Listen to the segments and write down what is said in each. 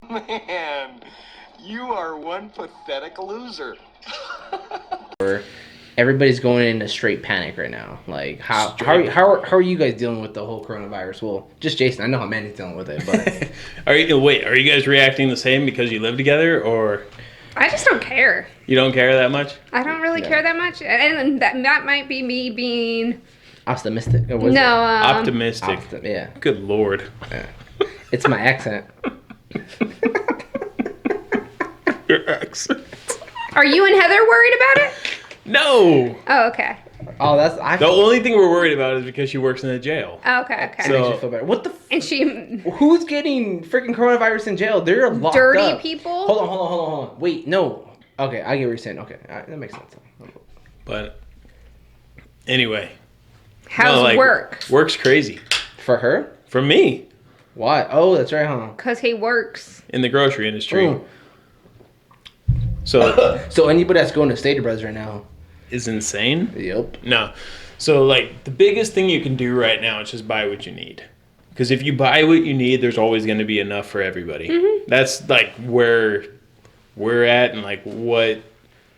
Man, you are one pathetic loser. Everybody's going into straight panic right now. Like, how are you guys dealing with the whole coronavirus? Well, just Jason. I know how Mandy's dealing with it, but Are you guys reacting the same because you live together, or I just don't care. you don't care that much? I don't really care that much, and that might be me being optimistic. Or was Optimistic. Yeah, Good Lord. yeah. It's my accent. Your accent. Are you and Heather worried about it? No. Oh, okay. Oh, that's The only thing we're worried about is because she works in a jail. Oh, okay, okay. So- makes you feel better. What the? And she Who's getting freaking coronavirus in jail? They're locked dirty up. people. Hold on. Wait, no. Okay, I get what you're saying. Okay, all right, that makes sense. But anyway. How's work? Work's crazy. For her? For me. Why? Oh, that's right, huh? Because he works. In the grocery industry. Mm. So So anybody that's going to Stater Brothers right now? is insane. Yep. No. So like the biggest thing you can do right now is just buy what you need. Because if you buy what you need, there's always going to be enough for everybody. Mm-hmm. That's like where we're at and like what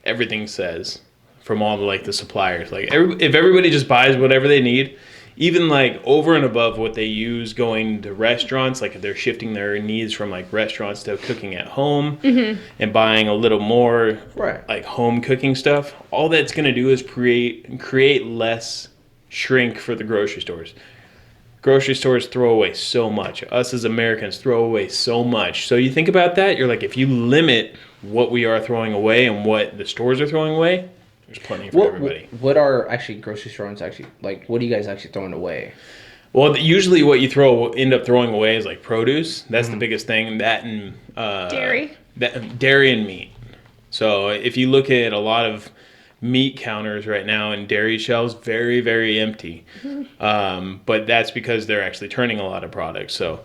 everything says from all the like the suppliers. Like if everybody just buys whatever they need, even like over and above what they use going to restaurants, like if they're shifting their needs from like restaurants to cooking at home and buying a little more Right. like home cooking stuff, all that's going to do is create less shrink for the grocery stores. Grocery stores throw away so much. Us as Americans throw away so much. So you think about that, you're like, if you limit what we are throwing away and what the stores are throwing away, there's plenty for everybody. What are actually grocery stores actually like? What are you guys actually throwing away? Well, usually what you end up throwing away is like produce. That's the biggest thing. That and Dairy. Dairy and meat. So if you look at a lot of meat counters right now and dairy shelves, very, very empty. But that's because they're actually turning a lot of products. So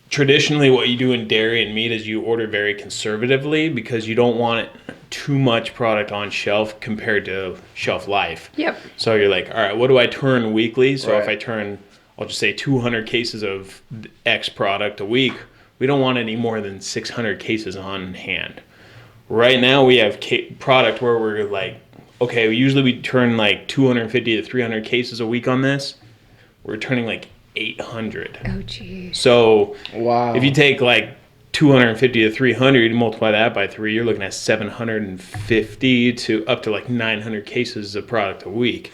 traditionally what you do in dairy and meat is you order very conservatively because you don't want too much product on shelf compared to shelf life. Yep. So you're like, all right, what do I turn weekly? So if Right. I turn, I'll just say 200 cases of X product a week, we don't want any more than 600 cases on hand. Right now we have product where we're like, okay, usually we turn like 250 to 300 cases a week on this. We're turning like 800. Oh, geez. So Wow. if you take like 250 to 300, you multiply that by 3, you're looking at 750 to up to like 900 cases of product a week.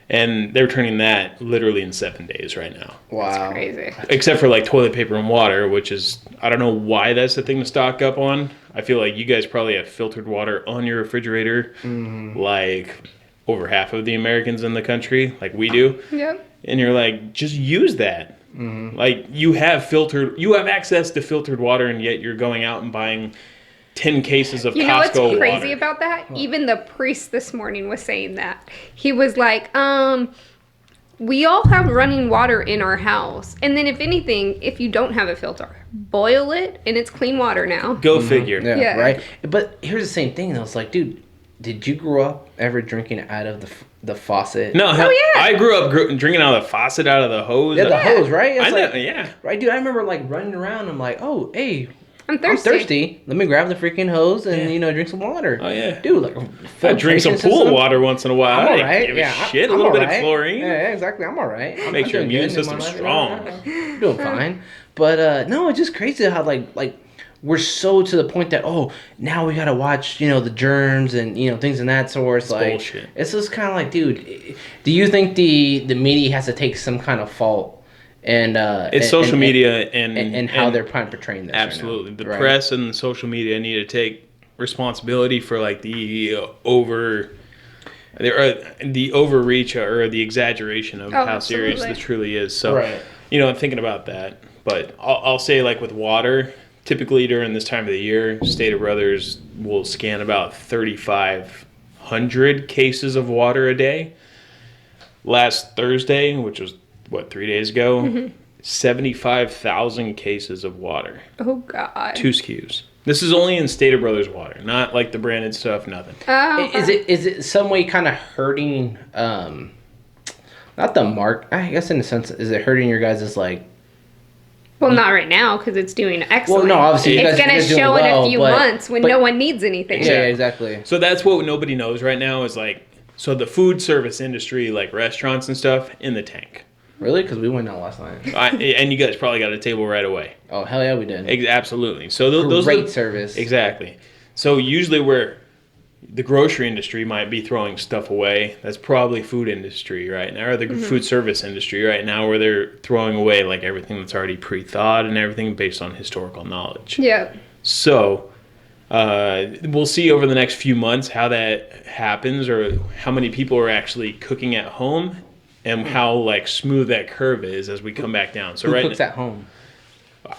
And they're turning that literally in 7 days right now. Wow. Crazy. Except for like toilet paper and water, which is, I don't know why that's the thing to stock up on. I feel like you guys probably have filtered water on your refrigerator, like over half of the Americans in the country, like we do. Yep. And you're like, just use that. Like you have access to filtered water, and yet you're going out and buying 10 cases of You know what's Costco crazy water. about that? Even the priest this morning was saying that. He was like, we all have running water in our house. And then if anything, if you don't have a filter, boil it and it's clean water now. Go figure. Yeah, Yeah. right. But here's the same thing though. It's like, dude, did you grow up ever drinking out of the faucet? No, hell, yeah. I grew up drinking out of the faucet, out of the hose. Yeah, the hose, right? It's I know, like, yeah. right, dude. I remember like running around. I'm like, oh, hey, I'm thirsty. I'm thirsty. Let me grab the freaking hose and drink some water. Oh, yeah. dude. Like, I drink some filtration pool system. water once in a while. I'm I all didn't right. give a Yeah, shit. I'm A little bit alright. of chlorine. Yeah, makes I'm all right. Makes your doing immune good in my system life. strong. Yeah, doing fine. But no, it's just crazy how like we're so to the point that now we gotta watch the germs and things in that sort. It's like bullshit. It's just kind of like, dude, do you think the media has to take some kind of fault? And It's social media and how they're portraying this. absolutely. Right The now, right? press and the social media need to take responsibility for like the overreach or the exaggeration of how serious absolutely. this truly is. So, Right. Thinking about that. But I'll say like with water, typically during this time of the year, Stater Brothers will scan about 3,500 cases of water a day. Last Thursday, which was 3 days ago, 75,000 cases of water. Oh, God. 2 SKUs. This is only in Stater Brothers water, not like the branded stuff, nothing. Oh, Is it some way kind of hurting? Not the mark. I guess in a sense, is it hurting your guys' like Well, not right now because it's doing excellent. Well, no, obviously you it's guys- going you're to doing show in well, a few but- months when but- no one needs anything. Yeah, exactly. So that's what nobody knows right now is like, so the food service industry, like restaurants and stuff, in the tank. Really? Because we went out last night. And you guys probably got a table right away. Oh, hell yeah, we did. Absolutely. So those Great are service. Exactly. So usually where the grocery industry might be throwing stuff away, that's probably food industry right now, or the food service industry right now, where they're throwing away like everything that's already pre-thought and everything based on historical knowledge. Yeah. So we'll see over the next few months how that happens, or how many people are actually cooking at home, and how like smooth that curve is as we come back down. So Who right cooks at home?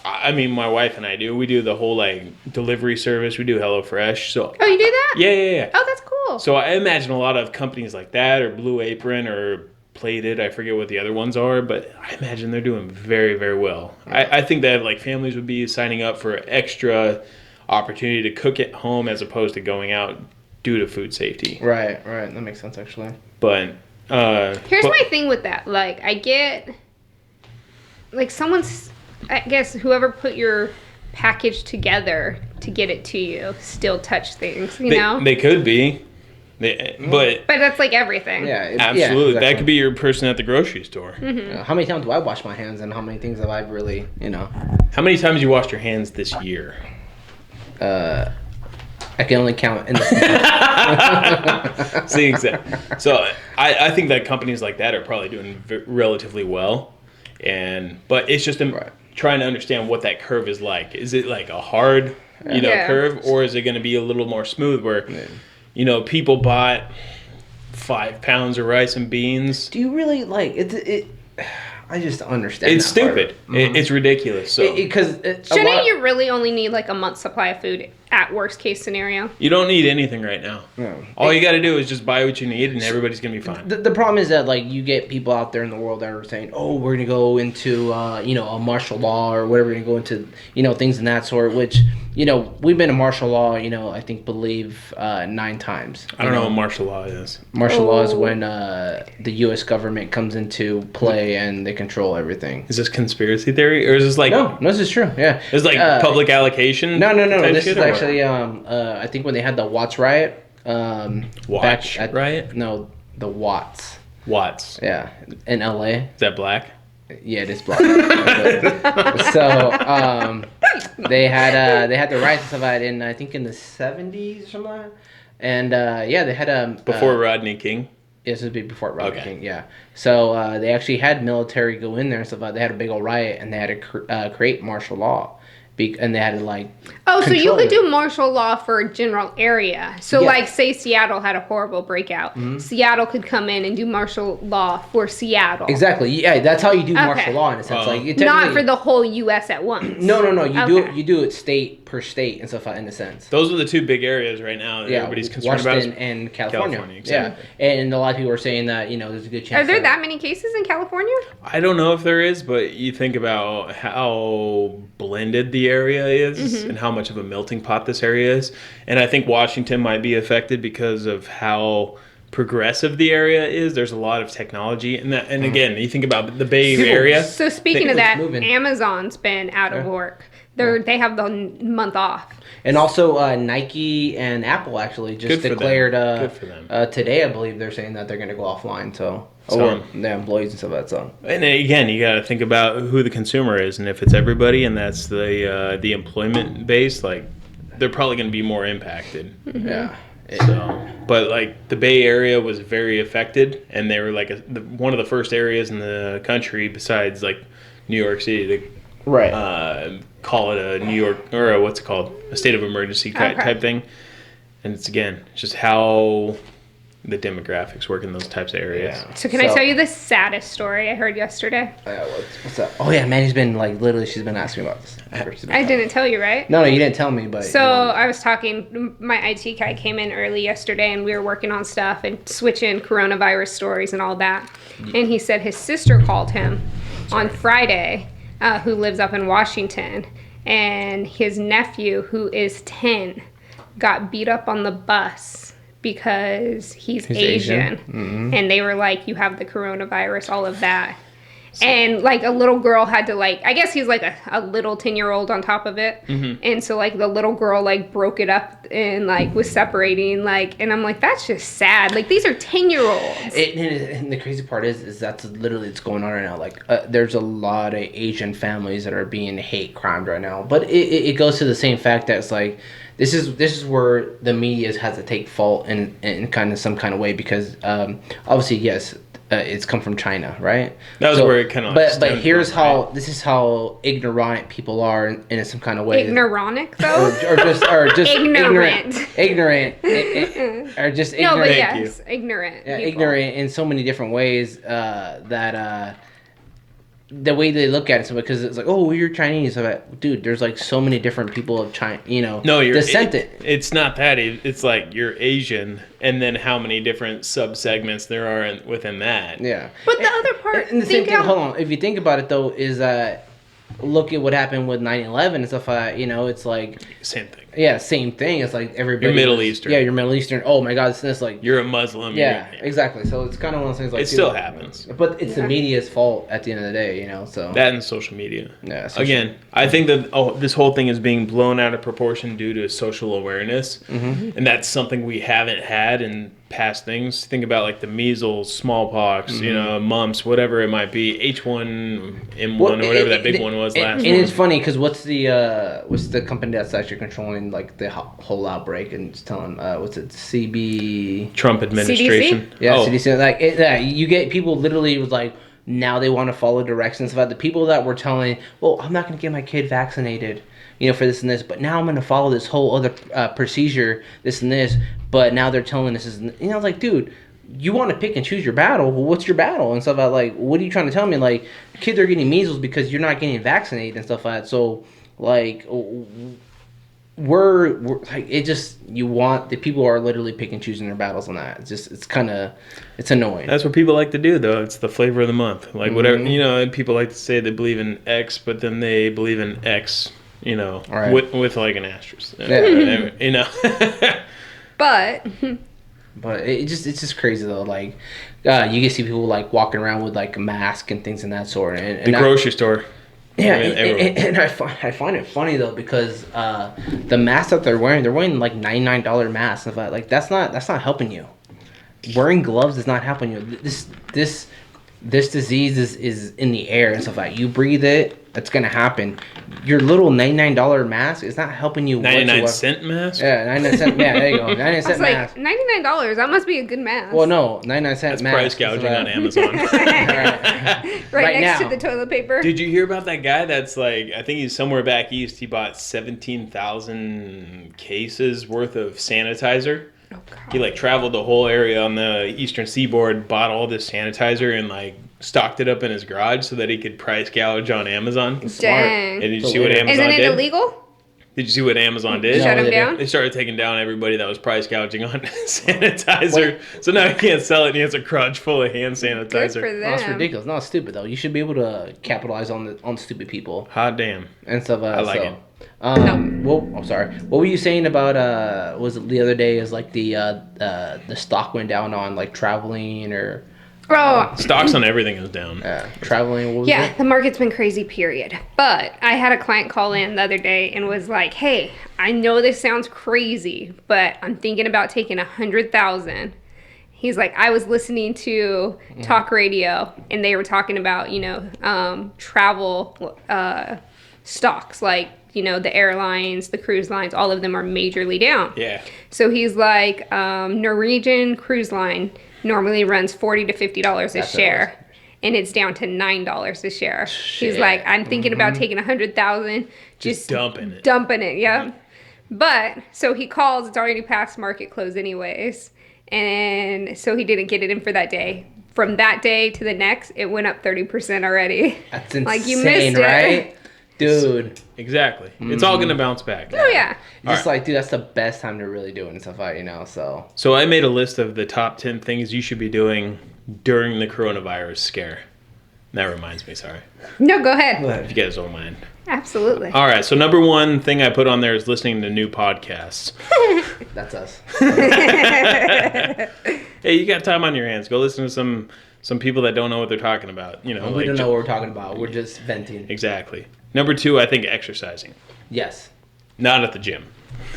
I mean, my wife and I do. We do the whole like delivery service. We do HelloFresh. So Oh, you do that? yeah. Oh, that's cool. So I imagine a lot of companies like that, or Blue Apron, or Plated. I forget what the other ones are, but I imagine they're doing very, very well. I think that like families would be signing up for extra opportunity to cook at home as opposed to going out due to food safety. Right. That makes sense, actually. But Here's my thing with that. Like, I get, like, I guess whoever put your package together to get it to you still touch things, you know? they could be, but But that's like everything. Yeah. absolutely, Yeah, that could be your person at the grocery store. How many times do I wash my hands, and how many things have I really, How many times you washed your hands this year? I can only count in the See, exactly. So I think that companies like that are probably doing relatively well, but it's just Right. trying to understand what that curve is like. Is it like a hard, Yeah. curve, or is it going to be a little more smooth where, people bought 5 pounds of rice and beans? Do you really like it? I just don't understand. It's that part. stupid. It's ridiculous. So Because Shouldn't you really only need like a month's supply of food at worst case scenario? you don't need anything right now. No. All you got to do is just buy what you need, and everybody's going to be fine. The problem is that like you get people out there in the world that are saying, "Oh, we're gonna go into a martial law or whatever, we're gonna go into things in that sort." Which we've been in martial law, I believe 9 times. I don't know what martial law is. Martial law is Oh. when the U.S. government comes into play and they control everything. Is this conspiracy theory, or is this like No, this is true. Yeah, It's like public allocation? No. type This shit, is or what? actually I think when they had the Watts riot. Watch riot? No, the Watts. Watts. Yeah, in L.A. Is that black? Yeah, it is black. So they had the riots and stuff like that in I think in the 70s or something like that. And they had Before Rodney King? Yes, this would be before Rodney Okay. King. Yeah. So they actually had military go in there and stuff like that. They had a big old riot and they had to create martial law. And they had to like. Oh, so you control could it. do martial law for a general area. So, Yeah. like, say Seattle had a horrible breakout. Seattle could come in and do martial law for Seattle. Exactly. Yeah, that's how you do Okay. martial law in a sense. Oh. Like, Not for the whole U.S. at once. No. Okay. You do it state per state and stuff in a sense. Those are the two big areas right now that Yeah, everybody's concerned Washington about. and California. California, exactly. Yeah, and a lot of people are saying that there's a good chance. Are there that many cases in California? I don't know if there is, but you think about how blended the area is and how much of a melting pot this area is. And I think Washington might be affected because of how progressive the area is. There's a lot of technology. And again, you think about the Bay People- Area. So speaking They- of that, moving. Amazon's been out of work. They have the month off. And also, Nike and Apple actually just Good for them. declared Good for them. today, I believe they're saying that they're going to go offline. So, So- their employees and stuff like that. So, And again, you got to think about who the consumer is, and if it's everybody, and that's the employment base, like they're probably going to be more impacted. yeah. So, but like the Bay Area was very affected, and they were like one of the first areas in the country, besides like New York City, to Right. call it a New York or what's it called, a state of emergency Okay. type thing. And it's just how the demographics work in those types of areas. Yeah. So can I tell you the saddest story I heard yesterday? What's up? Oh yeah, Manny's been like literally. She's been asking me about this. I didn't tell you, right? No, you didn't tell me, but So I was talking, my IT guy came in early yesterday and we were working on stuff and switching coronavirus stories and all that. And he said his sister called him on Friday, who lives up in Washington, and his nephew, who is 10, got beat up on the bus because he's Asian. Asian. And they were like, you have the coronavirus, all of that. And like a little girl had to like, I guess he's like a little 10-year-old on top of it. And so like the little girl like broke it up and like was separating like, and I'm like, that's just sad. Like these are 10-year-olds. And the crazy part is that's literally what's going on right now. Like there's a lot of Asian families that are being hate crimed right now. But it goes to the same fact that it's like, this is where the media has to take fault in kind of some kind of way because obviously yes. It's come from China, right? That was where it kind of. But here's how this is how ignorant people are in some kind of way. Ignoronic though, or just ignorant, or just ignorant. No, but Thank yes, ignorant. Yeah, people. ignorant in so many different ways that the way they look at it, so because it's like, oh, you're Chinese, so like, dude, there's like so many different people of China, No, you're descendant. It's not that. It's like you're Asian, and then how many different subsegments there are within that. Yeah. But the other part, And the same thing, hold on. If you think about it, though, is that look at what happened with 9/11 and stuff. It's like Same thing. yeah, same thing. It's like everybody. You're Middle Eastern. Yeah, you're Middle Eastern. Oh my God, it's this like. You're a Muslim. Yeah, exactly. So it's kind of one of those things like. It still happens. But it's the media's fault at the end of the day, So That and social media. Yeah. Again, I think that this whole thing is being blown out of proportion due to social awareness, and that's something we haven't had in past things. Think about like the measles, smallpox, mumps, whatever it might be, H1N1 or whatever that big one was last. And it's funny because what's the company that's actually controlling like the whole outbreak and it's telling what's it CB Trump administration. CDC? Yeah, Oh. CDC. Like you get people literally was like. Now they want to follow directions about the people that were telling, well, I'm not going to get my kid vaccinated, for this and this, but now I'm going to follow this whole other procedure, this and this, but now they're telling this is, I was like, dude, you want to pick and choose your battle. Well, what's your battle and stuff like, what are you trying to tell me? Like, kids are getting measles because you're not getting vaccinated and stuff like that. So, like, we're like it just you want the people are literally picking and choosing their battles on that. It's annoying. That's what people like to do, though. It's the flavor of the month. Like whatever and people like to say they believe in X, but then they believe in X, Right. with like an asterisk. Yeah. But it's just crazy though. Like you get see people like walking around with like a mask and things in that sort. And The grocery store. Yeah, I mean, everywhere. and I find it funny though because the masks that they're wearing like $99 masks. And like that's not helping you. Wearing gloves is not helping you. This disease is in the air and stuff like that. You breathe it, it's gonna happen. Your little $99 mask is not helping you. 99-cent mask? Yeah, 99 cent. Yeah, there you go. 99 I was cent like, mask. $99. That must be a good mask. Well, no, 99 cent That's mask. price gouging on Amazon. right Right next now. to the toilet paper. Did you hear about that guy that's like, I think he's somewhere back east, he bought 17,000 cases worth of sanitizer. Oh, God. He like traveled the whole area on the eastern seaboard, bought all this sanitizer and like stocked it up in his garage so that he could price gouge on Amazon. Dang. And did you see what Amazon Isn't it did? illegal? Did you see what Amazon did? Shut No, him they down? They started taking down everybody that was price gouging on sanitizer. So now he can't sell it and he has a garage full of hand Good sanitizer. for No, that's them. ridiculous. No, it's stupid though. You should be able to capitalize on stupid people Hot damn. and stuff. I like it. Well, I'm sorry. What were you saying about? Was it the other day? Is like the stock went down on like traveling or Oh, Stocks on everything is down. traveling? What was yeah, it? the market's been crazy, period. But I had a client call in the other day and was like, hey, I know this sounds crazy, but I'm thinking about taking 100,000. He's like, I was listening to talk radio and they were talking about, travel stocks, like, the airlines, the cruise lines, all of them are majorly down. Yeah. So he's like, Norwegian Cruise Line normally runs $40 to $50 a That's what it share, and it's down to $9 a share. He's Shit. like, I'm thinking about taking 100,000, Just dumping it. dumping it. Yeah. But so he calls. It's already past market close, anyways, and so he didn't get it in for that day. From that day to the next, it went up 30% already. That's insane, Like, you missed it. right? Dude. Exactly. It's all gonna bounce back. Oh yeah. Just like, dude, that's the best time to really do it and stuff like, so. So I made a list of the top 10 things you should be doing during the coronavirus scare. That reminds me, sorry. No, go ahead. If you guys don't mind. Absolutely. All right, so number one thing I put on there is listening to new podcasts. That's us. Hey, you got time on your hands. Go listen to some Some people that don't know what they're talking about. You know, We like don't know what we're talking about. We're just venting. exactly. Number 2, I think exercising. Yes. Not at the gym.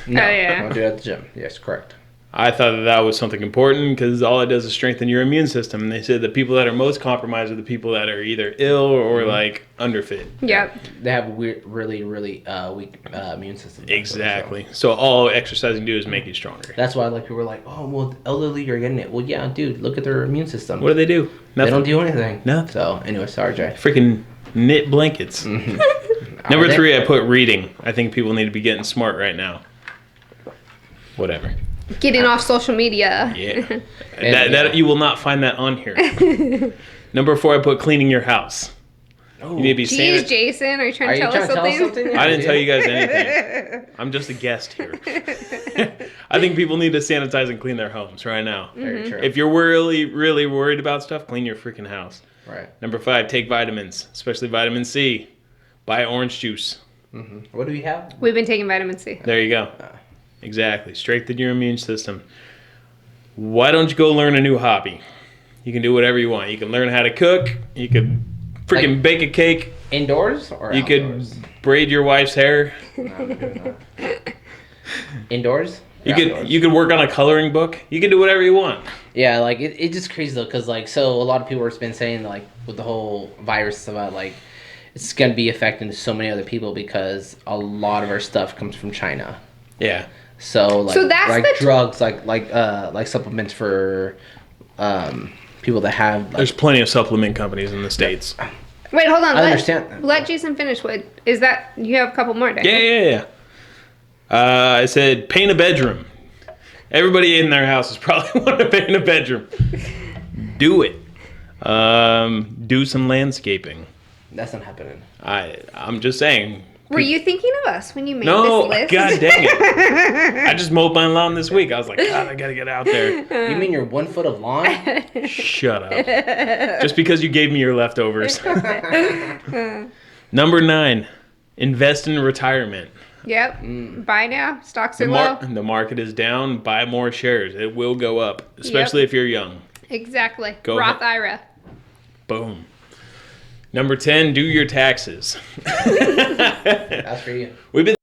No. Oh, yeah. Don't do it at the gym. Yes, correct. I thought that was something important because all it does is strengthen your immune system. And they said the people that are most compromised are the people that are either ill or like underfit. Yep. They have really weak immune systems. Exactly. So all exercising do is make you stronger. That's why like people are like, oh, well, elderly are getting it. Well, yeah, dude, look at their immune system. What do they do? They Nothing. don't do anything. Nothing. So anyway, sorry, Jay. Freaking knit blankets. Number Are they? 3, I put reading. I think people need to be getting smart right now. Whatever. Getting off social media. Yeah. that you will not find that on here. Number 4, I put cleaning your house. Oh, You need to be Jeez, Jason, are you trying to tell us something? I didn't tell you guys anything. I'm just a guest here. I think people need to sanitize and clean their homes right now. Very true. If you're really worried about stuff, clean your freaking house. Right. Number 5, take vitamins, especially vitamin C. Buy orange juice. What do we have? We've been taking vitamin C. There you go. Exactly. Strengthen your immune system. Why don't you go learn a new hobby? You can do whatever you want. You can learn how to cook. You could freaking Like- bake a cake. Indoors or You outdoors? could braid your wife's hair. No, I'm not doing that. Indoors? You Or could outdoors? you could work on a coloring book. You can do whatever you want. Yeah, like it's just crazy though, cause like so a lot of people have been saying like with the whole virus about like it's gonna be affecting so many other people because a lot of our stuff comes from China. Yeah. So like So that's like the- drugs, like supplements for people that have like, There's plenty of supplement companies in the States. Wait, hold on. I understand. Let Jason finish. What is that? You have a couple more, don't you? Yeah. I said paint a bedroom. Everybody in their house is probably want to paint a bedroom. Do it. Do some landscaping. that's not happening. I'm just saying. Were you thinking of us when you made No, this list? god dang it. I just mowed my lawn this week. I was like, God, I gotta get out there. You mean your 1 foot of lawn? Shut up. Just because you gave me your leftovers. Number 9, invest in retirement. Yep. Buy now. Stocks are The, low. the market is down. Buy more shares. It will go up, especially if you're young. Exactly. Go Roth ahead. IRA. Boom. Number 10, do your taxes. That's for you. We've been